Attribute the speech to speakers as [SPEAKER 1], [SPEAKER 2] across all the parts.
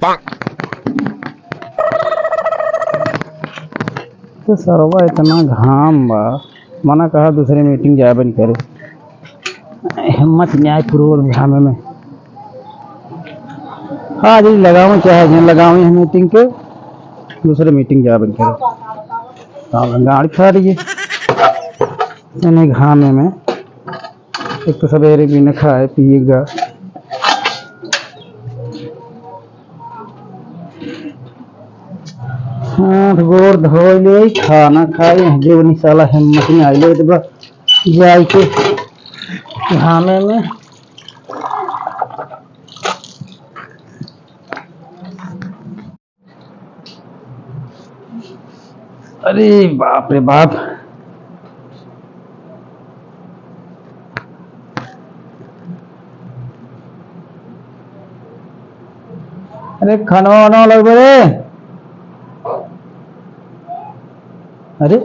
[SPEAKER 1] तो सरवा इतना घाम बा, मना कहा दूसरे मीटिंग जाए बन करे, हिम्मत न्याय पूर्वक घामे में आज ही लगाऊं चाहे जन लगाऊं हम मीटिंग के दूसरे मीटिंग जा बन करे गाड़ी खा रही है इन्हें घामे में। एक तो सवेरे भी न खाए पिएगा, हाथ गोर धो ले खाना खाए जो साला हिम्मत में आइले जाए के घामे में। अरे बाप रे बाप, अरे खाना वाना लग रे, अरे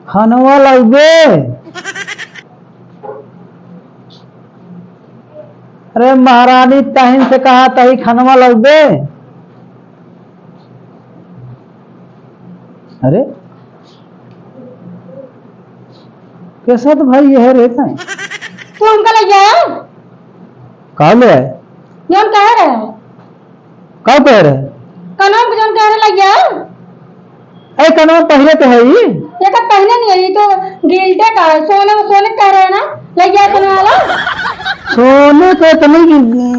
[SPEAKER 1] खाना वाला लगे, अरे महारानी तहिन से कहा तही खानवा लगे। अरे कैसा तो भाई यह रहता है
[SPEAKER 2] तू हमका ले जाया
[SPEAKER 1] कहा ले आए
[SPEAKER 2] जौन कह रहे हैं
[SPEAKER 1] कहा कह रहे
[SPEAKER 2] कनम जौन कह रहे लग जाया।
[SPEAKER 1] अरे कनवा पहले तो है ही
[SPEAKER 2] ये कब पहले नहीं है, ये तो गिल्टे का है। सोने कह रहे हैं ना लग जाए कनवा वाला।
[SPEAKER 1] सोने को इतनी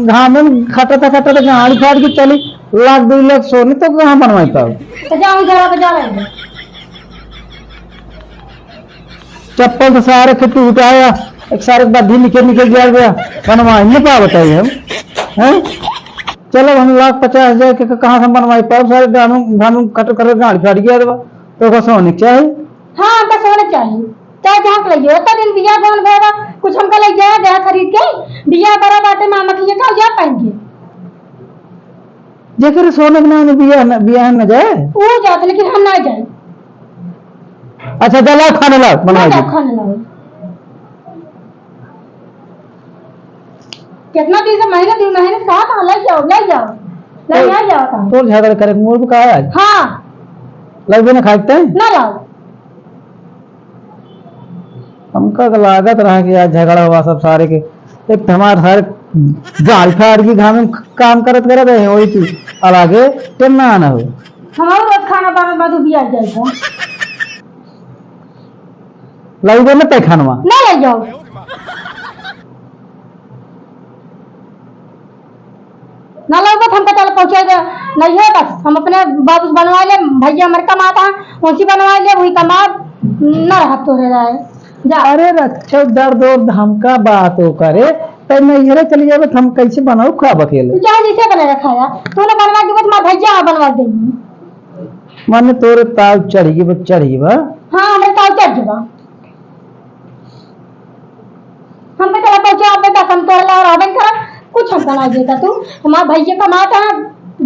[SPEAKER 1] घाम में खटता गाड़ी फाड़ के चली, लाख 2 लाख सोने तो कहाँ बनवाता हूँ।
[SPEAKER 2] तो जाओ जरा बजा रहे
[SPEAKER 1] चप्पल तो सारे खेत उठाया, एक सारे बद्धी निकल गया बनवाई नहीं पा बताइए हम हैं। चलो हम 1,50,000 के कहाँ से बनवाई पाओ, सारे घाम कट कर गाड़ी फाड़ गया तो सोने चाहिए।
[SPEAKER 2] हाँ हमका सोने चाहिए, चाहे जहाँ से लगे होता दिन बिया कौन भरा कुछ हमका लग जाए गया खरीद के बिया बड़ा बाटे मामा की का जा पाएंगे
[SPEAKER 1] जेकर सोने के नाम बिया न जाए
[SPEAKER 2] वो जाते लेकिन हम ना जाए।
[SPEAKER 1] अच्छा जला खाने ला बनवा दे
[SPEAKER 2] कितना दिन से महीने साथ ले जाओ
[SPEAKER 1] तो झगड़ा करे मोर को कहा आज
[SPEAKER 2] हाँ
[SPEAKER 1] लगबे ना खाते
[SPEAKER 2] ना लाओ।
[SPEAKER 1] हमका लागत रहा कि आज झगड़ा हुआ सब सारे के, एक हमारे सारे गाड़ी फाड़ की घाम में काम करत रहे वही थी अलगे टेन्ना आना हो
[SPEAKER 2] हमारा रोज खाना पाना बाद बिया जाएगा
[SPEAKER 1] लगबे ना तय खानवा
[SPEAKER 2] ना ले जाओ। ना लगभग हमको चल पहुंचेगा नहीं है, बस हम अपने बाबू बनवा ले भैया हमारे कमाता उसी बनवा ले वही कमा न रहा तो रह है जा।
[SPEAKER 1] अरे रक्षा दर्द और हमका बात हो करे तो नहीं चली जाए हम कैसे बनाओ खाब अकेले
[SPEAKER 2] चाहे जैसे बना रखा है तूने बनवा के तुम्हारा भैया बनवा देंगे
[SPEAKER 1] मन तोरे ताव चढ़ी बा
[SPEAKER 2] हाँ हमें ताव चढ़ जाएगा हम पे चला पहुंचा आप बेटा हम तोड़ ला और आवेदन करा कुछ हम बना देता तू हमारा भैया कमाता है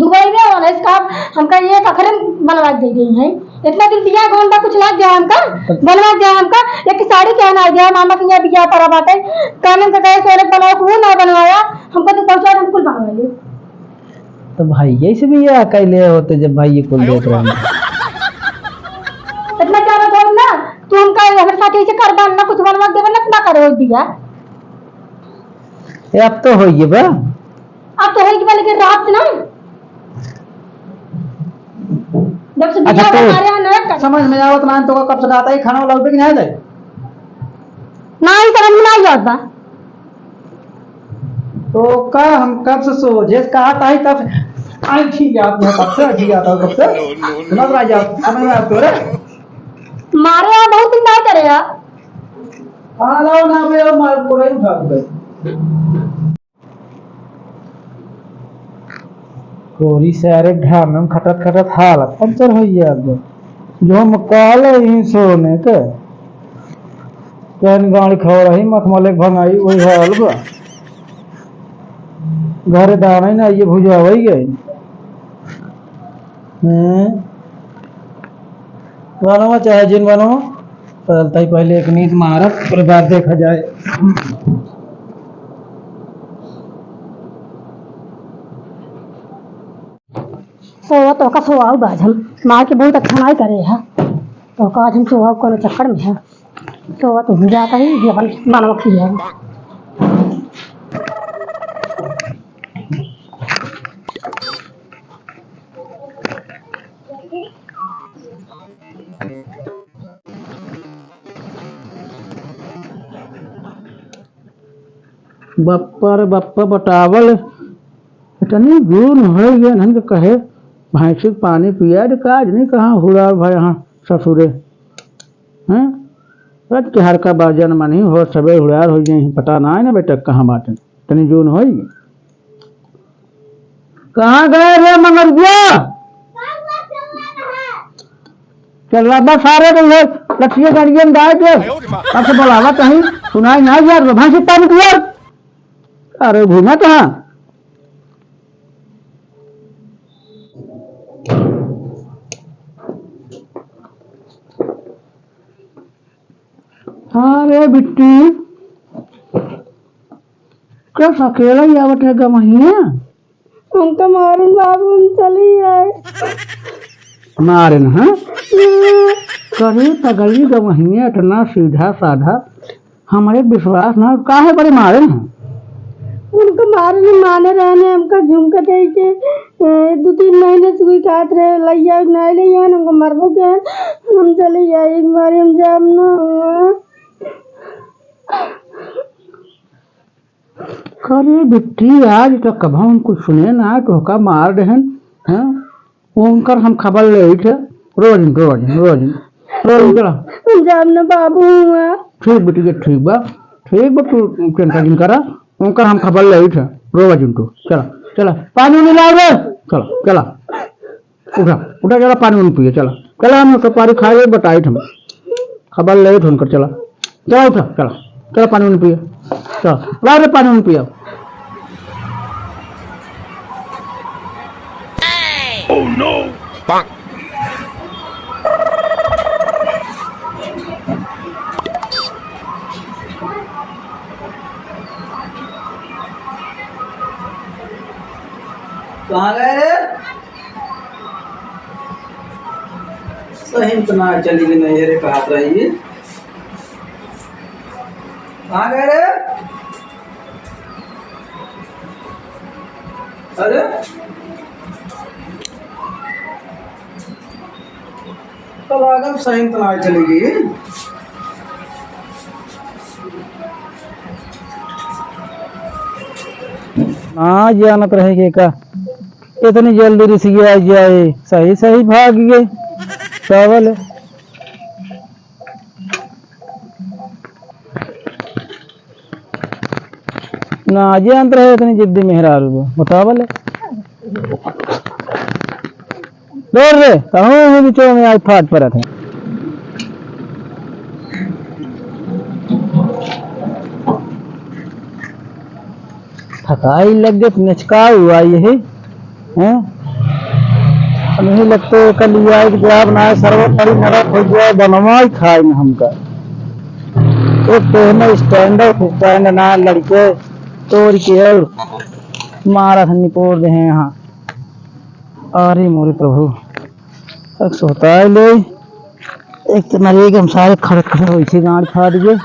[SPEAKER 2] दुबई में और इसका हमका ये अखरे बनवा दे रही है। इतना दिन बिया कौन का कुछ लग गया हमका बनवा दिया हमका एक साड़ी कहना दिया मामा के यहाँ बिया करा बाटे कानून का कहे सोने बनाओ वो ना बनवाया हमको तो पहुंचा हम कुल बनवा ले।
[SPEAKER 1] तो भाई यही भी ये अकेले होते जब भाई ये कुल देख रहे हैं
[SPEAKER 2] इतना क्या छोड़ ना तू हमका हमारे साथ ऐसे कर ना कुछ बनवा दे ना करो दिया
[SPEAKER 1] अब तो होइए बा
[SPEAKER 2] अब तो होगी लेकिन रात ना जब से
[SPEAKER 1] अच्छा
[SPEAKER 2] बिया हमारे यहाँ नरक
[SPEAKER 1] समझ में आवत ना तो कब से आता है खाना वाला कि नहीं जाए
[SPEAKER 2] ना ही समझ में नहीं आता
[SPEAKER 1] तो का हम कब से सोचे कहा था ही तब आई ठीक याद है कब से ठीक आता कब से समझ में आ जा समझ में आता रे
[SPEAKER 2] मारे यहाँ बहुत दिन नहीं करे यार
[SPEAKER 1] आ लाओ ना पे मार पूरा ही उठा दे कोरी सारे घाम में खटत हालत पंचर हो गया जो हम काल ही सोने के कौन गाड़ी खा रही मखमले भंगाई वही हाल बा घर दाना ना ये भुजा वही गई बनवा चाहे जिन बनवा चलता ही पहले एक नींद मारत फिर बाद देखा जाए।
[SPEAKER 2] तो का सोआऊ बाज हम माँ के बहुत अच्छा नहीं करे है तो का आज हम सोआऊ को चक्कर में है सोआ तो जाता ही ये अपन मानव खिया
[SPEAKER 1] बप्पा रे बप्पा बतावल इतनी दूर हो गया नन के कहे भैंसी के पानी पिया रे काज नहीं कहाँ हुआ भाई यहाँ ससुरे हैं रज के हर का बाजन मनी हो सबे हुड़ार हो जाए पता ना है ना बेटा कहाँ बात तनी जून हो कहाँ गए रे मंगरुआ चल रहा बस सारे तो है लक्ष्य गाड़ियों में डाल दे अब से बोलावा कहीं सुनाई ना यार भैंसी पानी पिया अरे घूमा कहाँ अरे बिट्टी क्या अकेला ही आवत है गमहिया
[SPEAKER 2] हमका मारन बाबू हम चली है
[SPEAKER 1] मारन हाँ करे पगली गमहिया इतना सीधा साधा हमारे विश्वास ना काहे बड़े मारन है
[SPEAKER 2] उनको मारने माने रहने हमका झुमका दे के 2-3 महीने से कोई खात रहे लैया नहीं लैया हमको मरबो के हम चले जाए एक बार हम जाम ना
[SPEAKER 1] करे बिट्टी आज तक कब हम कुछ सुने ना टोका मार रहन हैं उनकर हम खबर ले थे रोज रोज रोज रोज चला
[SPEAKER 2] जाम ना बाबू
[SPEAKER 1] ठीक बेटी के ठीक बा तू टेंशन करा उनकर हम खबर ले थे रोज उनको चला चला पानी नहीं लाओ रे चला चला उठा उठा चला पानी नहीं पिए चला चला हम सुपारी खाए बताए हम खबर ले थे उनकर चला चला उठा चला चला पानी नहीं पिए चला ला रे पानी नहीं पिया
[SPEAKER 3] Oh no! Bonk.
[SPEAKER 1] कहाँ गए रे सही इतना चली गई नहीं रे कहा रही कहाँ गए रे अरे कल आगम सही इतना चली गई हाँ जानत रहेगी का इतनी जल्दी रिसिया जाए सही सही भाग गए चावल ना जानत रहे इतनी जिद्दी मेहरारू बतावल दौड़ रे कहूँ बीचों में आज फाट पर थे थकाई लग गई नचका हुआ ये हैं नहीं लगते कल लिया एक जवाब ना सर्वत बड़ी नरक हो गया बनवा ही खाए ना हमका एक तो में स्टैंड ना लड़के तोड़ के और मारा था निपोड़ दे हैं यहाँ अरे मोरे प्रभु एक सोता है ले एक तो नरेगा हम सारे खड़े खड़े हुई थी गांड फाड़ दिए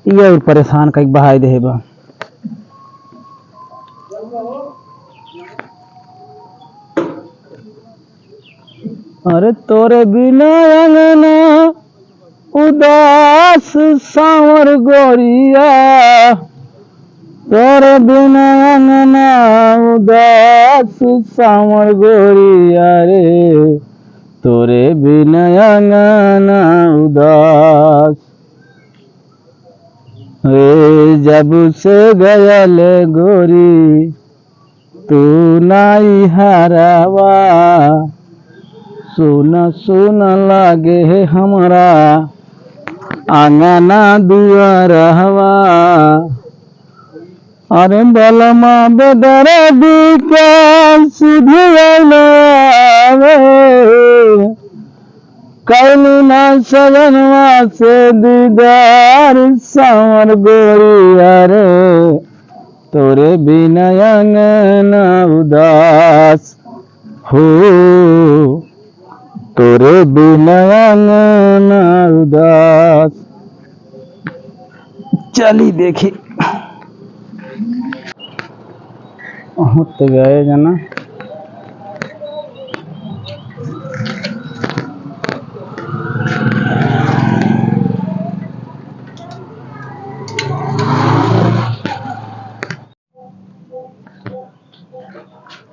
[SPEAKER 1] ये और परेशान कहीं बहाई दे बा अरे तोरे बिना अंगना उदास सांवर गोरिया तोरे बिना अंगना उदास सांवर गोरिया रे तोरे बिना अंगना उदास रे जब से गयल गोरी तू नाई हरावा सुन सुन लागे हमरा आंगना दुआरवा अरे बलमा बेदर्दी के सुधियावे कैलू ना सजनवा से दीदार सांवर गोरिया रे तोरे बिना अंगना उदास हो तोरे बिना अंगना उदास। चली देखी तो गए जना।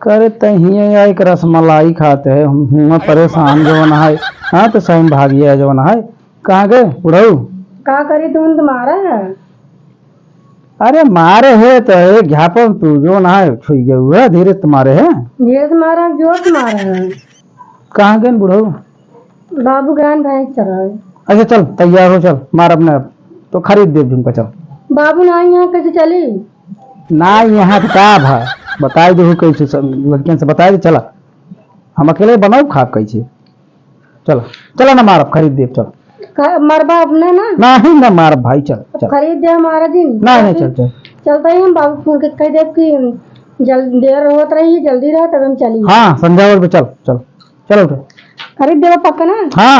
[SPEAKER 1] करे तहिए आई के रसमलाई खाते है हम परेशान जवन है। हाँ तो सही भागिया जवन है। कहाँ गए बुढ़ऊ?
[SPEAKER 2] का करी तुम तुम्हारा है?
[SPEAKER 1] अरे मारे है तो एक झापन तू जो ना है छुई गए हुआ धीरे तुम्हारे है।
[SPEAKER 2] ये तुम्हारा जो तुम्हारा है।
[SPEAKER 1] कहाँ गए बुढ़ऊ?
[SPEAKER 2] बाबू ज्ञान भैंस चरा।
[SPEAKER 1] अच्छा चल तैयार हो चल मार अपने तो खरीद दे झुमका चल।
[SPEAKER 2] बाबू ना यहाँ कैसे चली?
[SPEAKER 1] ना यहाँ का भाई बताई दे कैसे लड़कियन से बताई दे चला हम अकेले बनाओ खाब कैसे। चलो चलो ना मार खरीद दे चल।
[SPEAKER 2] मरबा अपने ना
[SPEAKER 1] नहीं ना मार भाई चल चल
[SPEAKER 2] खरीद दे हमारा दिन।
[SPEAKER 1] नहीं चल चल
[SPEAKER 2] चलता ही हम बाबू फोन के कह दे कि जल्दी देर होत रही जल्दी रहे तब हम चली।
[SPEAKER 1] हाँ संध्या पे चल चल चलो
[SPEAKER 2] खरीद देवा पक्का ना?
[SPEAKER 1] हाँ।